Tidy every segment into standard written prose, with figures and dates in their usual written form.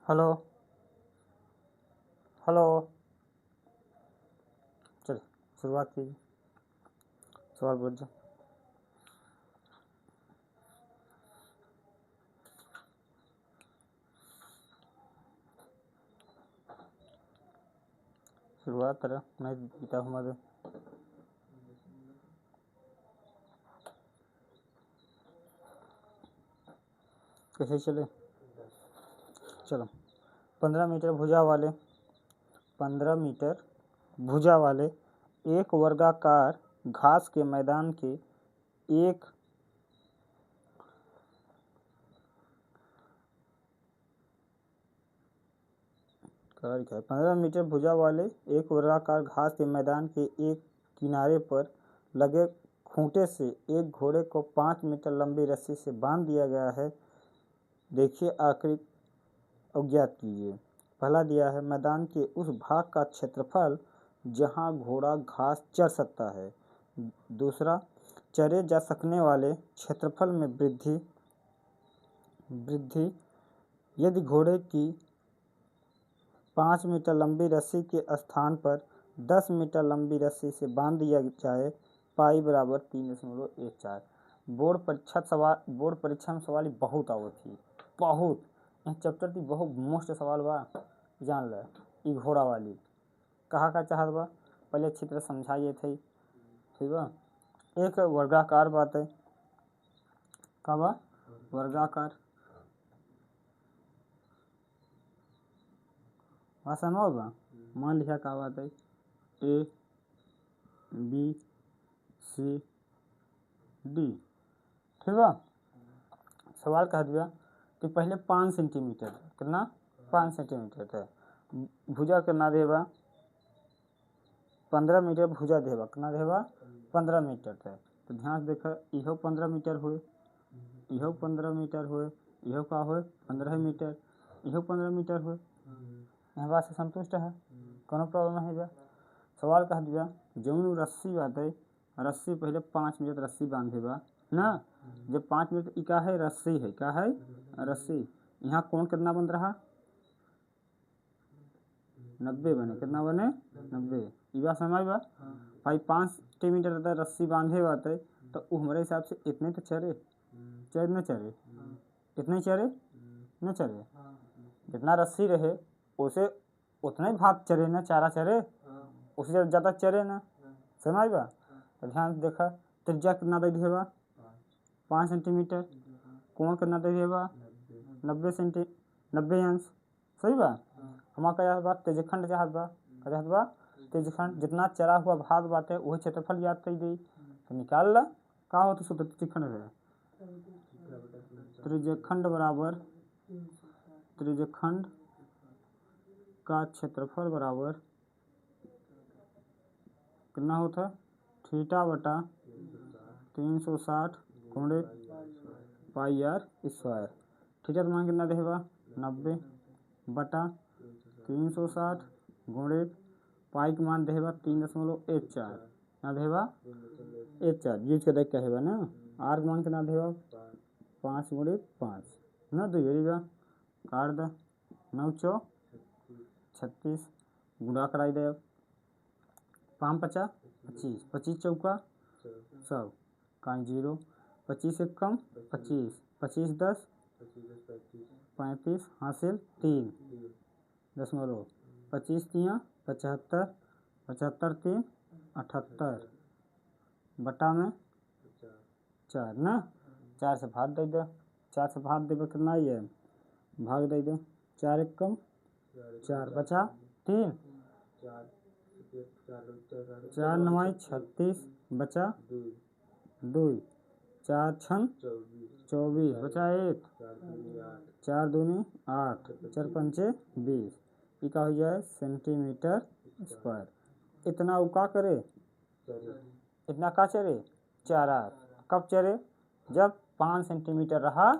Hello hello, चलिए शुरुआत कीजिए, सवाल पूछ जाओ। शुरुआत करें, मैं जीता हूँ मगर कैसे चले। चलो, 15 मीटर भुजा वाले एक वर्गाकार घास के मैदान के एक कार्य है। 15 मीटर भुजा वाले एक वर्गाकार घास के मैदान के एक किनारे पर लगे खूंटे से एक घोड़े को 5 मीटर लंबी रस्सी से बांध दिया गया है। देखिए आखिरी अज्ञात कीजिए। पहला दिया है मैदान के उस भाग का क्षेत्रफल जहां घोड़ा घास चर सकता है। दूसरा, चरे जा सकने वाले क्षेत्रफल में वृद्धि यदि घोड़े की 5 मीटर लंबी रस्सी के स्थान पर 10 मीटर लंबी रस्सी से बांध दिया जाए। पाई बराबर 3.14। बोर्ड परीक्षा में सवाल बहुत आवत थी, बहुत चैप्टर की बहुत मोस्ट सवाल बा, जान ल। ई घोड़ा वाली कहा का चाहत बा, पहले अच्छी तरह समझाइए थे, ठीक बा। एक वर्गाकार बात है, का बा वर्गाकार आसान होगा। मान लिखा का बात है ए बी सी डी, ठीक बा। सवाल कह दिया कि पहले 5 सेंटीमीटर, कितना 5 सेंटीमीटर है। भुजा कितना देगा 15 मीटर भुजा देगा, कितना देगा 15 मीटर है। तो ध्यान से देखो, इहो 15 मीटर हुए, इहो 15 मीटर हुए, इहो का हुए 15 मीटर, इहो 15 मीटर हुए। यह बात से संतुष्ट है, कोनो प्रॉब्लम नहीं बा। सवाल कह दिया जौन रस्सी बात है, रस्सी पहले 5 मीटर रस्सी बांधे बा ना। जब 5 मीटर ई का है रस्सी है, क्या है रस्सी। यहाँ कौन कितना बन रहा 90 बने, कितना बने 90। ई बात समझ बा। भाई 5 सेंटीमीटर रस्सी बांधे बात है, तो हमारे हिसाब से इतने तो चरे न चरे, इतने चरे न चरे। जितना रस्सी रहे उसे उतना ही भाग चरे ना, चारा चरे, उससे ज़्यादा चरे ना, समझ बा। तो ध्यान से देखा, त्रिज्या कितना दे दिए बा 5 सेंटीमीटर, कोण कितना दे दिए बा 90 अंश, सही बा। हमारा क्या बा तेजखंड चाहत बा तेजखंड, जितना चरा हुआ भाग बाटे वही क्षेत्रफल याद कर दी, तो निकाल ला का होता सूत्र त्रिज्यखंड है। त्रिज्यखंड बराबर त्रिज्यखंड का क्षेत्रफल बराबर कितना होता थीटा बटा 360 गुणित पाई आर स्क्वायर। थीटा मान कितना रहेगा 90 बटा 360 गुणित पाई का मान रहेगा 3.14, ना रहेगा 14 यूज कर देख कहेगा ना। आर का मान कितना रहेगा 5 गुणित 5 ना, 2 वेरीगा काट द 9 चौ 36 गुणा कराई दे 5 50 25, 25 चौका 100 का 0, 25 एक कम 25, 25 10 35 हासिल 3 दशमलव 25 तिया 75, 75 3 78 बटा में 4 ना। 4 से भाग दे दो, 4 से भाग देगा कितना ही है भाग दे दो, 4 एक कम 4 बचा 3, 4 9 36 बचा 2, 4 छन 24 बचा 1, 4 दूनी 8, 4 पंचे 20, ये का हो जाए सेंटीमीटर स्क्वायर। इतना वो का करे, इतना का चरे चारा, कब चरे जब 5 सेंटीमीटर रहा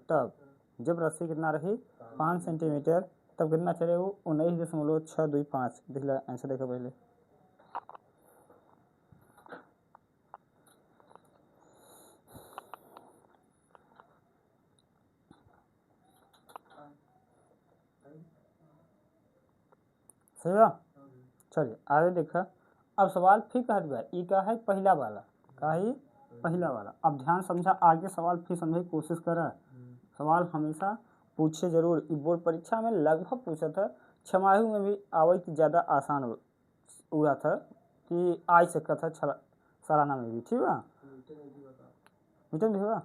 तब, जब रस्सी कितना रही 5 सेंटीमीटर तब कितना चले वो 19.625। देख ला आंसर देखो पहले। सही बा। चलिए आगे देखा। अब सवाल फिर कह दिया ई का है पहला वाला, का ही पहला वाला। अब ध्यान समझा, आगे सवाल फिर समझने की कोशिश करा। सवाल हमेशा पूछे जरूर, बोर्ड परीक्षा में लगभग पूछा था, छमाही में भी आवत ज़्यादा आसान हुआ था कि आ सकता था सालाना में भी। ठीक बा, मीटर भी होगा।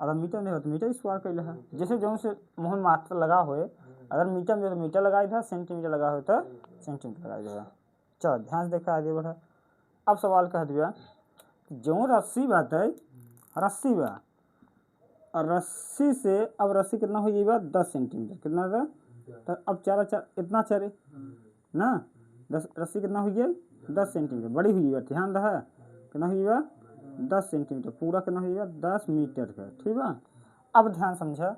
अगर मीटर नहीं हो तो मीटर स्क्वायर कैल है, जैसे जो से मोहन मात्रा लगा हुए, अगर मीटर में तो मीटर लगाई था, सेंटीमीटर लगा हो तो सेंटीमीटर लगाई देगा। चलो ध्यान से देखा, आगे बढ़ा। अब सवाल कह दिया जो रस्सी बात है, रस्सी बा, और रस्सी से अब रस्सी कितना हो जाएगा 10 सेंटीमीटर, कितना था तो अब चार इतना चरे ना, 10 रस्सी कितना हुई है 10 सेंटीमीटर, बड़ी हुई है, ध्यान रहा कितना हुई है 10 सेंटीमीटर, पूरा कितना हुई है 10 मीटर का। ठीक है, अब ध्यान समझा।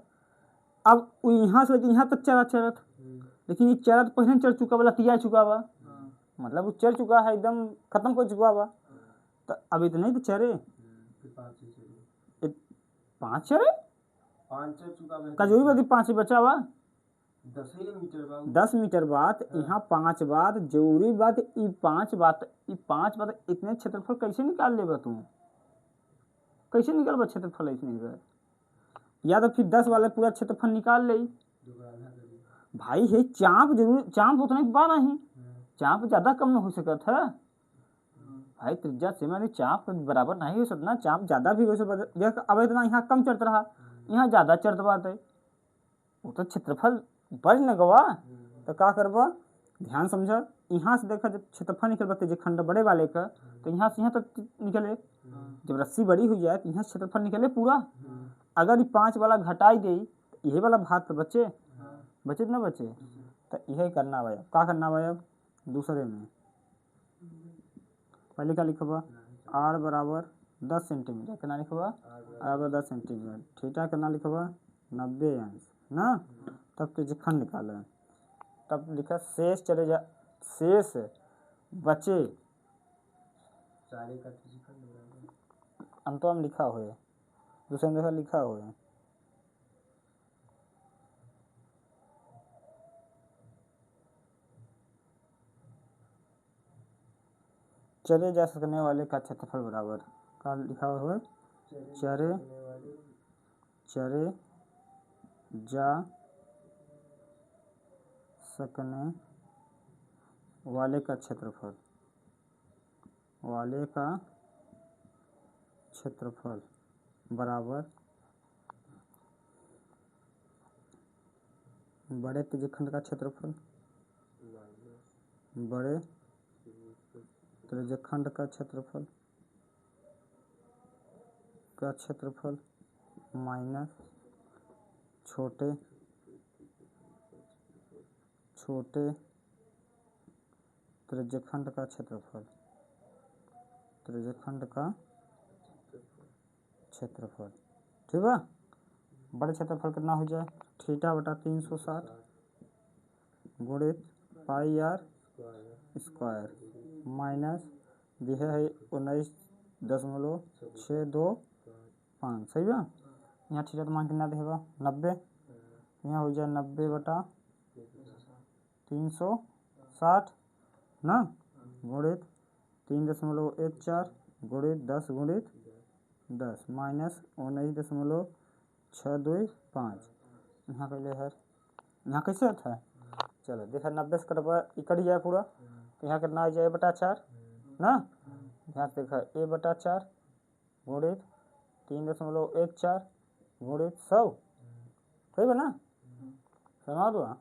अब यहाँ से लेकर यहाँ तक चरा चरत, लेकिन ये चरा तो पहले चढ़ चुका वाला तिया चुका बा, मतलब वो चढ़ चुका है एकदम खत्म कर चुका बा, तो अब इतने तो चरे 5 चरे का जो भी बात 5 बचा हुआ 10 मीटर बात, यहाँ 5 बात जरूरी बात, ये 5 बात, ये 5 बात इतने क्षेत्रफल कैसे निकाल लेगा तू, कैसे निकाल बा क्षेत्रफल इतने, या तो फिर 10 वाले पूरा क्षेत्रफल निकाल ले भाई। है चाप जरूर, चाप उतना बार नहीं, चाप ज्यादा कम न हो सकता है भाई, त्रिज्या से मैंने चाप बराबर नहीं हो सकता, चाप ज्यादा भी हो सकता। अब इतना यहाँ कम चढ़ता रहा, यहाँ ज्यादा चढ़ता बात है, वो तो क्षेत्रफल बढ़ न गवा, तो क्या करवा ध्यान समझा। यहाँ से देखा जब क्षेत्रफल निकल पाते जो खंड बड़े वाले का, तो यहाँ से यहाँ तक निकले, जब रस्सी बड़ी हो जाए तो यहाँ क्षेत्रफल निकले पूरा। अगर ये 5 वाला घटाई गई तो यही वाला भाग तो बचे, बचे न बचे, तो यही करना भाई। क्या करना भाई, अब दूसरे में पहले क्या लिखा हुआ आर बराबर 10 सेंटीमीटर, कितना लिखा हुआ आर बराबर 10 सेंटीमीटर, थीटा कितना लिखा हुआ 90 अंश ना। तब तो खंड निकाला, तब लिखा शेष चले जा, शेष बचे अंतों में लिखा हुआ है, दूसरे में देखा लिखा हुआ है चले जा सकने वाले का क्षेत्रफल बराबर का लिखा हुआ है, चरे चरे जा सकने वाले का क्षेत्रफल, वाले का क्षेत्रफल बराबर बड़े त्रिज्यखंड का क्षेत्रफल, बड़े त्रिज्यखंड का क्षेत्रफल माइनस छोटे त्रिज्यखंड का क्षेत्रफल, ठीक है। बड़े क्षेत्रफल कितना हो जाए थीटा बटा 360 गुणित पाई आर स्क्वायर माइनस यह है 19.625, सही है। यहाँ थीटा तो मान कितना देगा 90, यहाँ हो जाए 90 बटा 360 ना, गुणित 3.14 गुणित 10 गुणित 10 माइनस 19.625, यहाँ पहले है, यहाँ कैसे आता है चलो देखा 90 से कट जाए पूरा, तो यहाँ कितना आ जाए बटा 4 ना, यहाँ से देखा a बटा 4 गुणित 3.14 गुणित 100, सही है ना, समझ दो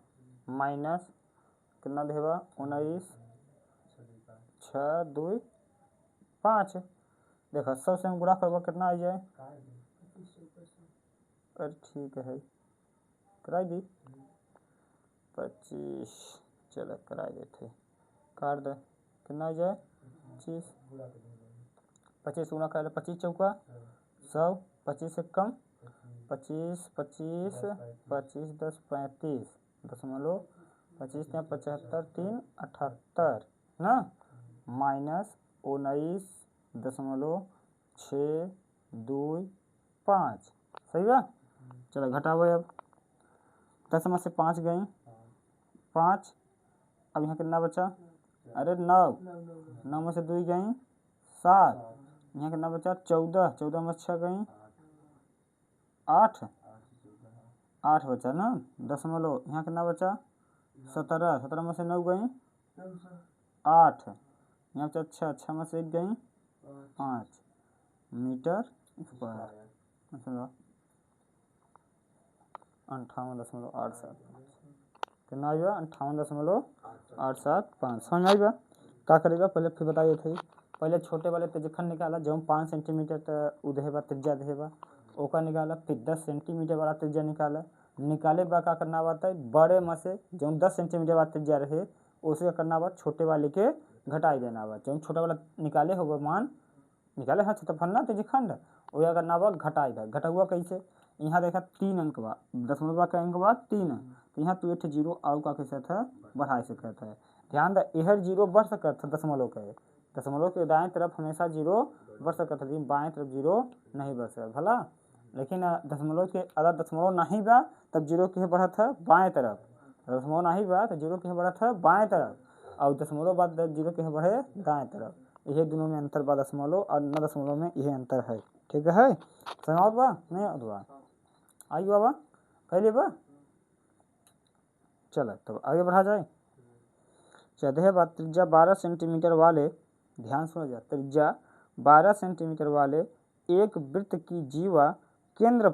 माइनस कितना देगा 19.625, देखा 100 से हम गुणा करवा कितना आ जाए, अरे ठीक है कराई दी 25, चलो कराई देते काट दे कितना आ जाए 25 गुना कर 25 चौका 100, 25 से कम 25 25 25 10 35.25 या 75 3 78 ना, माइनस 19.625, सही है। चलो घटाओ अब 10 में से 5 गई 5 अब यहाँ कितना बचा, अरे 9, 9 में से 2 गई 7, यहाँ कितना बचा 14, 14 में 6 गई 8, 8 बचा ना, दशमलव, यहाँ कितना बचा 17, 17 में से 9 गई 8, यहाँ बचा 6, 6 में से 1 गई 5 मीटर स्क्वायर, मतलब 58.875, कितना आएगा 58.875। समझ आएगा। क्या करेगा पहले फिर बताइए थे, पहले छोटे वाले त्रिज्यखंड निकाला जो 5 सेंटीमीटर उधेबा त्रिज्या देबा ओका निकाला, फिर 10 सेंटीमीटर वाला त्रिज्या निकाले बा का करना बात है बड़े में से जो 10 सेंटीमीटर वाला त्रिज्या रहे उसे करना बात छोटे वाले के घटाई देना बा, जो छोटा वाला निकाले होगा मान निकाले हाँ क्षेत्रफल ना त्रिज्यखंड वह करना बा घटाई दे, घटुआ कैसे, यहाँ देखा 3 अंक बा, दशमलव का अंक बा 3, तो यहाँ तू 8 जीरो और का कैसे था बढ़ा सकता है। ध्यान दे यह जीरो बढ़ सकता था दशमलव के दाएं तरफ हमेशा जीरो बढ़ सकता था, बाएं तरफ जीरो नहीं बढ़ सकता भला, लेकिन दशमलव के अगर दशमलव नहीं बा तब जीरो के बढ़ा था बाएं तरफ, दशमलव नहीं बा तो जीरो के बढ़ा था बाएं तरफ, और दशमलव बाद जीरो के बढ़े दाएं तरफ, यही दोनों में अंतर बा दशमलव और न दशमलव में यही अंतर है। ठीक है समझ बा नहीं बा आई बाबा कैले बा। चलो तब आगे बढ़ा जाए। चौदह बात त्रिज्या 12 सेंटीमीटर वाले, ध्यान सुनो जा, त्रिज्या 12 सेंटीमीटर वाले एक वृत्त की जीवा केंद्र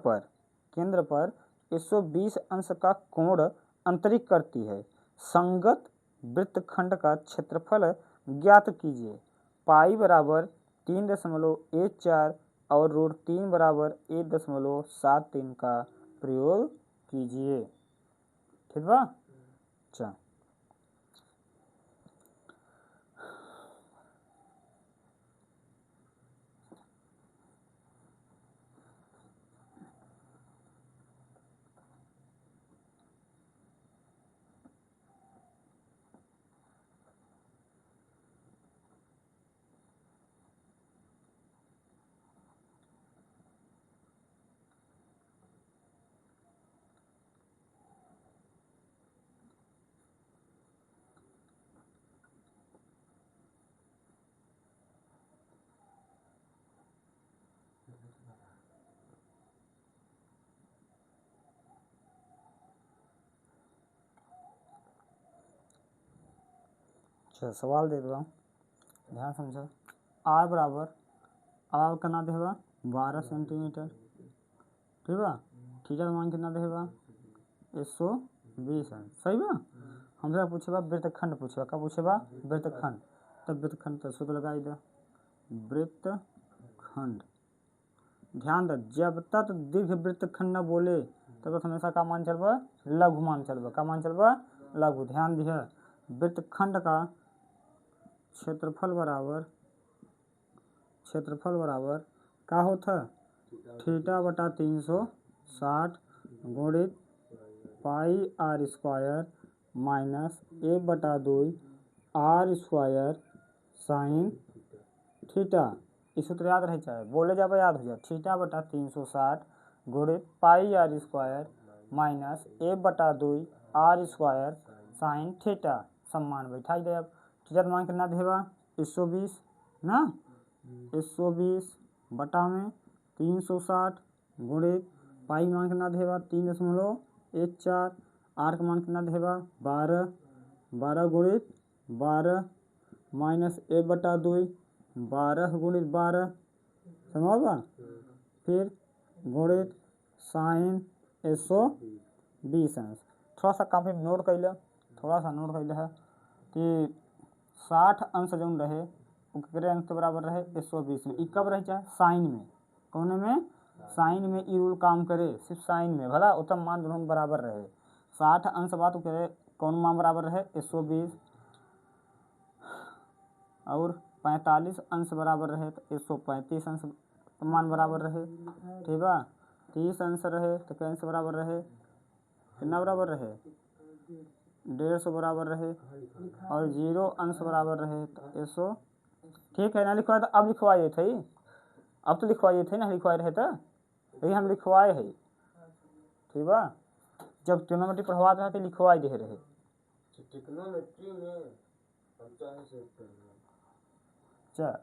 पर 120 अंश का कोण अंतरित करती है। संगत वृत्तखंड का क्षेत्रफल ज्ञात कीजिए। पाई बराबर 3.14 और रूट 3 बराबर 1.73 का प्रयोग कीजिए। ठीक बा। अच्छा सवाल दे दो, ध्यान समझो। आर बराबर आर कितना देगा 12 सेंटीमीटर, ठीक बा, थीटा का मान कितना देगा 120 अंश, सही बा। हमसे पूछेगा वृत्तखंड पूछेगा, क्या पूछेगा वृत्तखंड, तब वृत्तखंड तो सूत्र लगाई दो वृत्तखंड। ध्यान दे जब तक दीर्घ वृत्तखंड न बोले तब तक हमेशा का मान चलबा लघु मान चलबा, का मान चलबा लघु। ध्यान दिया वृत्तखंड का क्षेत्रफल बराबर का होता थीटा बटा 360 गुणित pi r square minus 1/2 r square sine theta. इस सूत्र याद रहे चाहे बोले जाए याद हो जाए, थीटा बटा 360 गुणित pi r square minus 1/2 r square sine theta सम्मान बैठाई दे। अब थीटा मान कितना देगा 120 ना, 120 बटा में 360 गुणित पाई मान कितना देगा 3.14, आर का मान कितना देगा 12, 12 गुणित 12 माइनस 1/2 12 गुणित 12 समझा, फिर गुणित साइन 120 अंश। थोड़ा सा काफी नोट कर ले, थोड़ा सा नोट कर ले है कि 60 अंश जो रहे उसके अंश के बराबर रहे 120 में, कब रहे चाहे साइन में, कौन में साइन में ई रूल काम करे, सिर्फ साइन में भला उत्तम मान दोनों बराबर रहे। 60 अंश बात करे कौन मान बराबर रहे 120 और 45 अंश बराबर रहे तो 135 अंश मान बराबर रहे। ठीक है 30 अंश रहे तो क्या अंश बराबर रहे, कितना बराबर रहे 150 बराबर रहे, और 0 अंश बराबर रहे तो 100। ठीक है ना लिखवाए तो अब लिखवाए थे, अब तो लिखवाए थे ना, लिखवाए रहे तो यही हम लिखवाए है। ठीक बा जब ट्रिग्नोमेट्री पढ़वा रहे थे लिखवाए दे रहे। ट्रिग्नोमेट्री में चल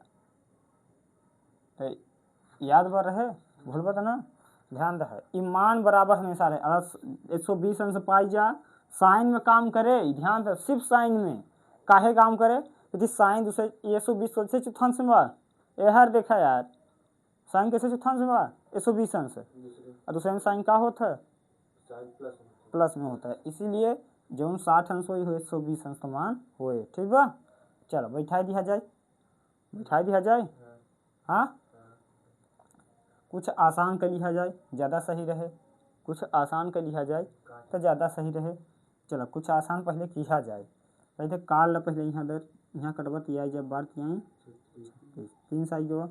याद बर रहे भूल बता ना, ध्यान रहे ई मान बराबर हमेशा रहे। अगर 120 अंश पाई जा साइन में काम करे, ध्यान रहे सिर्फ साइन में काहे काम करे, यदि साइन दूसरे 120 से चतुर्थांश में बा, हर देखा यार साइन कैसे चतुर्थांश में बा 120 अंश, और दूसरे में साइन का होता है प्लस में होता है, इसीलिए जो 60 अंश हो 120 अंश का मान होए। ठीक बा, चलो बैठा दिया जाए, हाँ कुछ आसान कर लिया जाए ज़्यादा सही रहे, कुछ आसान कर लिया जाए तो ज़्यादा सही रहे। चलो कुछ आसान पहले किया जाए, पहले काल ला पहले यहाँ कटवत आई जब बार किया 3 साई गवा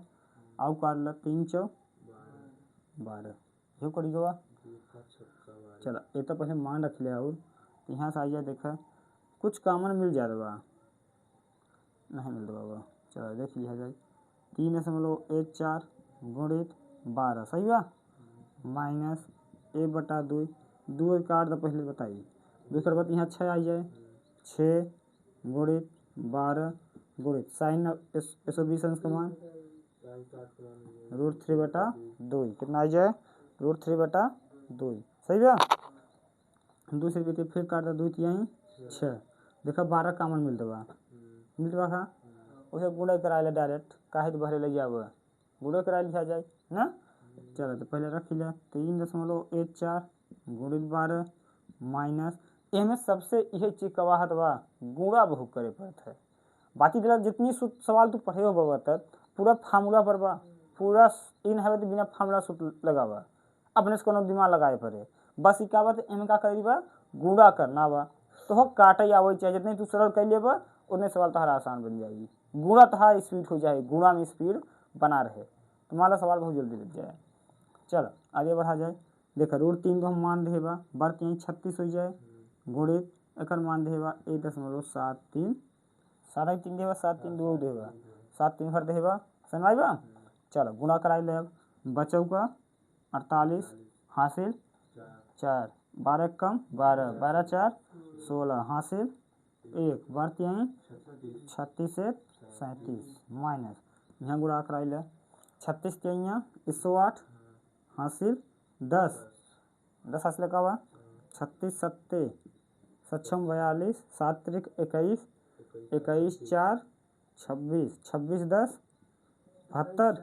आउ काल ला 3 चौ 12 यो करी गवा। चलो ये तो पहले मान रख लिया, और यहाँ से आइए देखा कुछ कॉमन मिल जा रहा नहीं मिल रहा हुआ। चलो देख लिया जाए 3.14 गुणित 12 सही बा माइनस 1/2 2 काट दो पहले बताइए, दूसरा बात यहाँ 6 आ जाए 6 गुणित 12 गुणित साइन 120 अंश का मान √3/2 कितना आ जाए √3/2 सही बा। दूसरी बेटी फिर काट दो 2 यहीं 6 देखा 12 कामन मिलता खा उसे गुणा करा ले डायरेक्ट काहे तो भरे लगे अब गुणा करा लिया जाए ना। चलो तो पहले रख लिया 3.14 गुणित 12 माइनस में सबसे यही चीज कवाहत बा गुणा बहुत करे पड़ता है, बाकी जरा जितनी सवाल तू पढ़े हो बाबा तक पूरा फार्मूला पर बा, पूरा इन है तो बिना फार्मूला सूत्र लगावा, अपने से कोनो दिमाग लगाए पड़े बस ई का बात एम का करी बा गुणा करना बा, तो हो काटे आवे चाहिए जितने तू सरल कर ले बा उतने सवाल तुम्हारा आसान बन जाएगी, गुणा तुम्हारा स्पीड हो जाए, गुणा में स्पीड बना रहे तुम्हारा सवाल बहुत जल्दी लग जाए। चलो आगे बढ़ा जाए, देखो √3 को हम मान दे बा बढ़ के 36 हो जाए गुणित एक मान दे बा 1.73 साढ़े 3 देवा 7 3 2 देवा 7 3 भर देवा समझ बा। चलो गुणा कराई ले बचौ का 48 हासिल 4 12 कम 12 12 4 16 हासिल 1 बढ़ती हैं 36 से 37 माइनस यहाँ गुणा कराई ले 36 के यहाँ 108 हासिल 10 हासिल का हुआ 36 7 सक्षम 42 7 त्रिक 21 21 4 26 26 10 72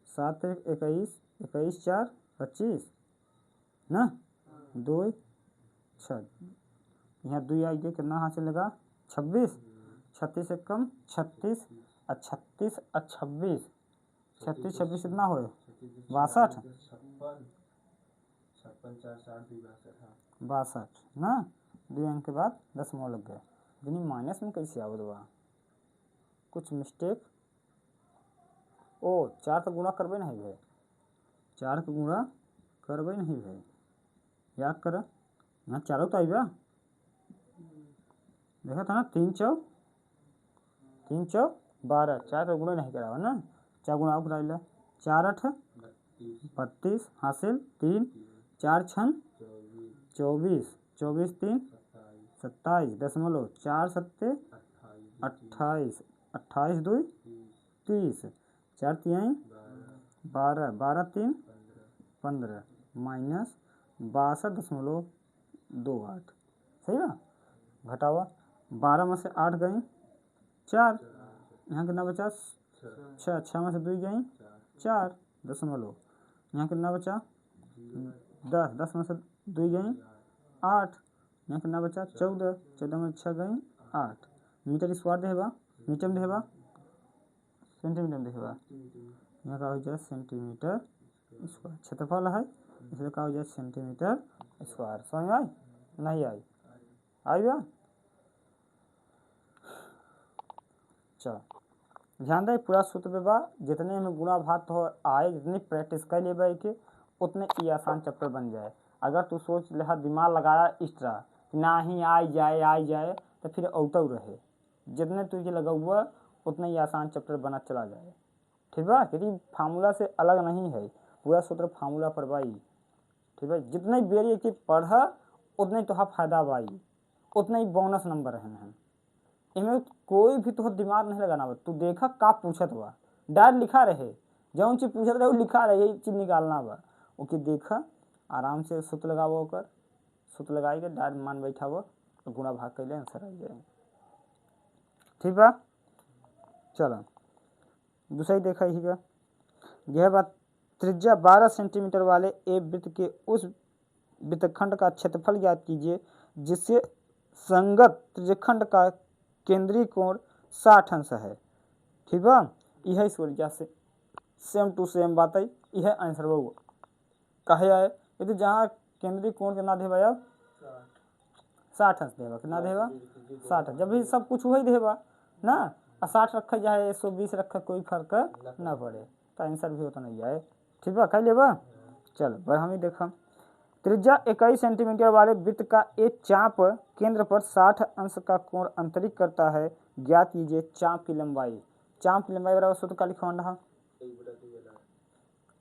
7 त्रिक 21 21 4 25 ना 2 6 यहाँ 2 आई गई कितना हासिल लगा 26 36 से कम 36 और 36 और 26 36 26 कितना हो 62 ना 2 अंक के बाद 10 लग गए, यानी माइनस में कैसे आवत बा कुछ मिस्टेक ओ 4 का गुणा करबे नहीं भाई 4 का गुणा करबे नहीं भाई याद कर यहाँ 4 तो आई बा देखा था ना 3 चौ 12 4 का गुणा नहीं करा ना 4 गुणा करा ला 4 8 32 हासिल 3 4 6 24 24 3 27 दशमलव 4 7 28 28 2 30 4 3 12 12 3 15 माइनस 62.28 सही ना। घटावा 12 में से 8 गई 4 यहाँ कितना बचा 6 में से 2 गई 4 दशमलव यहाँ कितना बचा 10 में से 2 गई 8 यहाँ कितना बचा 14 में 6 गई 8 मीटर स्क्वायर देगा मीटर में देगा सेंटीमीटर में देगा यहाँ का हो जाए सेंटीमीटर स्क्वायर क्षेत्रफल है इसलिए का हो जाए सेंटीमीटर स्क्वायर। समझ में आई नहीं आई बा। चल ध्यान दे पूरा सूत्र पे बा जितने में गुणा भाग हो आए जितनी प्रैक्टिस कर ले भाई के उतने ये आसान चैप्टर बन जाए। अगर तू सोच ले दिमाग लगाया इस तरह ना ही आ जाए तो फिर औतौ रहे, जितने तुझे लगा हुआ उतना ही आसान चैप्टर बना चला जाए। ठीक है क्योंकि फार्मूला से अलग नहीं है, पूरा सूत्र फार्मूला पर भाई। ठीक है जितने बेरी की पढ़ उतना ही तोहार फायदा बाई, उतना ही बोनस नंबर है। इनमें कोई भी तो दिमाग नहीं लगाना बा, तू देखा का पूछत बा, डायरेक्ट लिखा रहे, जौन चीज पूछत रहे वो लिखा रहे, यही चीज निकालना बा। ओके देखा आराम से सूत्र लगाओ, ओकर सूत्र लगाई के डायरेक्ट मान बैठाबो तो गुणा भाग कैले आंसर आ जाए। ठीक बा, चलो दूसरा ही देखा ही का। यह बात त्रिज्या 12 सेंटीमीटर वाले एक वृत्त के उस वृत्तखंड का क्षेत्रफल ज्ञात कीजिए जिससे संगत त्रिज्यखंड का केंद्रीय कोण 60 अंश है। ठीक बा, यह इस वजह से सेम टू सेम बात है, यह आंसर बा कहे आए। यदि जहाँ केंद्रीय कोण कितना देबा, अब 60 अंश देबा, कितना देबा 60, जब भी सब कुछ वही देबा ना, 60 रखा जाए 120 रखा कोई फर्क ना पड़े, तो आंसर भी होता नहीं आए। ठीक बा, कह लेबा। चल भाई हम ही देखा, त्रिज्या 21 सेंटीमीटर वाले वृत्त का एक चाप केंद्र पर 60 अंश का कोण अंतरित करता है, ज्ञात कीजिए चाप की लंबाई। चाप की लंबाई बराबर सूत्र का लिखवान रहा,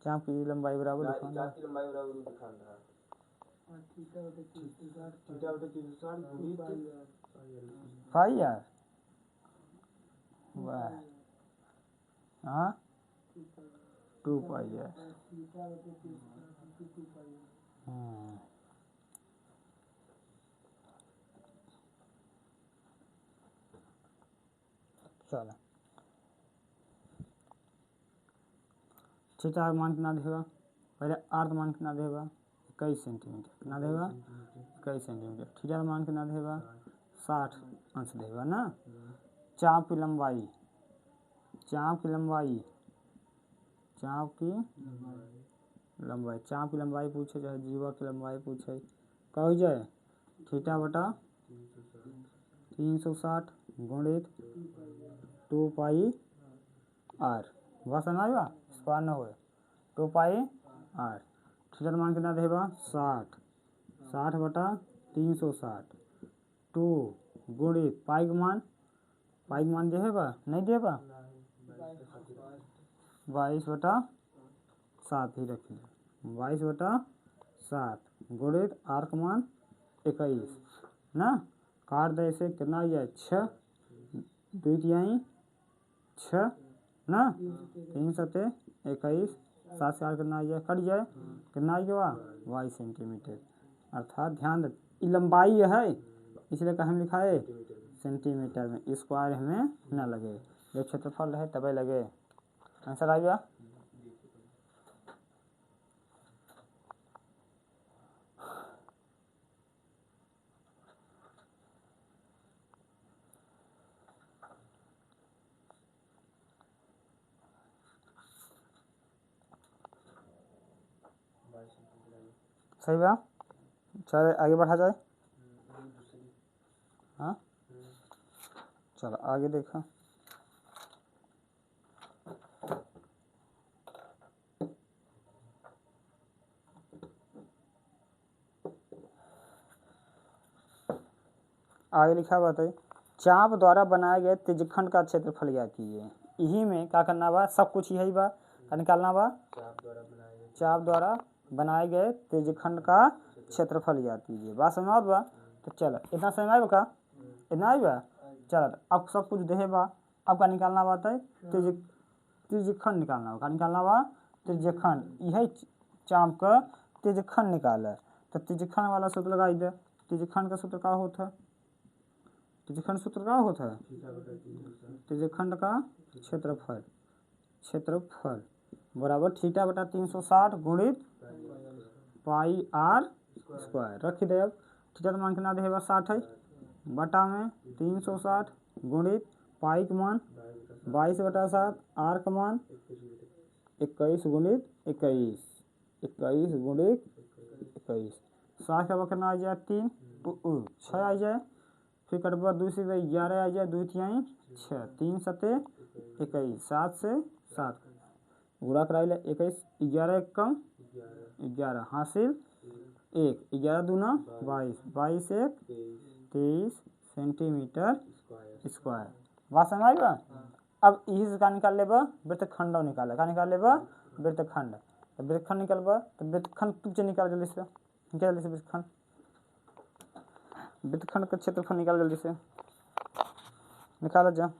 चाप की लंबाई बराबर भाई यार वाह, हाँ 2 पाई है। चलो थीटा मान कितना देगा, पहले आर्ध मान कितना देगा 21 सेंटीमीटर, कितना देगा 21 सेंटीमीटर। थीटा का मान कितना देगा 60 अंश देगा ना। चाप की लंबाई, चाप की लंबाई, चाप की लंबाई, चाप की लंबाई पूछे चाहे जीवा की लंबाई पूछे, क्या हो जाए थीटा बटा 360 गुणित 2 पाई आर, बस समझ स्क्वायर न हो 2 पाई आर। थीटा का मान कितना देगा 60, 60 बटा 360 2 गुणित पाई का मान देगा नहीं देगा 22 बटा 7 ही रखिए, 22 बटा 7 गुणित आर का मान 21 ना, काट दे से कितना आ जाए 6 2 तिहाई 6 ना, 3 सते 21 7 से 8 कितना आ जाए कट जाए, कितना आ गया 22 सेंटीमीटर। अर्थात ध्यान दे लंबाई है इसलिए कहाँ लिखा है सेंटीमीटर में, स्क्वायर हमें न लगे, जब क्षेत्रफल है तभी लगे। आंसर आ गया। सही बात, चलो आगे बढ़ा जाए। हाँ चलो आगे देखा, आगे लिखा बात है चाप द्वारा बनाए गए त्रिज्यखंड का क्षेत्रफल ज्ञात कीजिए। यही में क्या करना बा, सब कुछ यही बा का निकालना बा, चाप द्वारा बनाए गए त्रिज्यखंड का क्षेत्रफल ज्ञात कीजिए। बात समझ बा, तो चलो इतना समझ का, इतना ही बा। चलो अब सब कुछ देहे बा, अब का निकालना बात है त्रिज्यखंड निकालना बा, का निकालना बा त्रिज्यखंड, यही चाप का त्रिज्यखंड निकाले, तो त्रिज्यखंड वाला सूत्र लगाई दे। त्रिज्यखंड का सूत्र का होता है, त्रिज्यखंड सूत्र का होता है त्रिज्यखंड का क्षेत्रफल, क्षेत्रफल बराबर थीटा बटा 360 गुणित पाई आर स्क्वायर रखी दे। अब थीटा का मान कितना देगा 60 है, बटा में 360 गुणित पाई का मान 22 बटा 7, आर का मान 21 गुणित 21, 21 गुणित 21, 60 का कितना आ जाए 3 6 आ जाए, फिर कटवा 2 से 11 आ जाए, 2 तिहाई 6 3 सते 21 7 से 7 गुणा कराई ले 21 11 कम 11 हासिल 1 11 दूना 22 22 1 23 सेंटीमीटर स्क्वायर। बात समझ आई बा। अब यही से का निकाल लेबा वृत्तखंड निकाले, का निकाल लेबा वृत्तखंड, तो वृत्तखंड निकलबा तो वृत्तखंड तुझे निकाल जल्दी से, निकाल जल्दी से वृत्तखंड। वृत्तखंड का क्षेत्रफल निकाल जल्दी से, निकालो जा।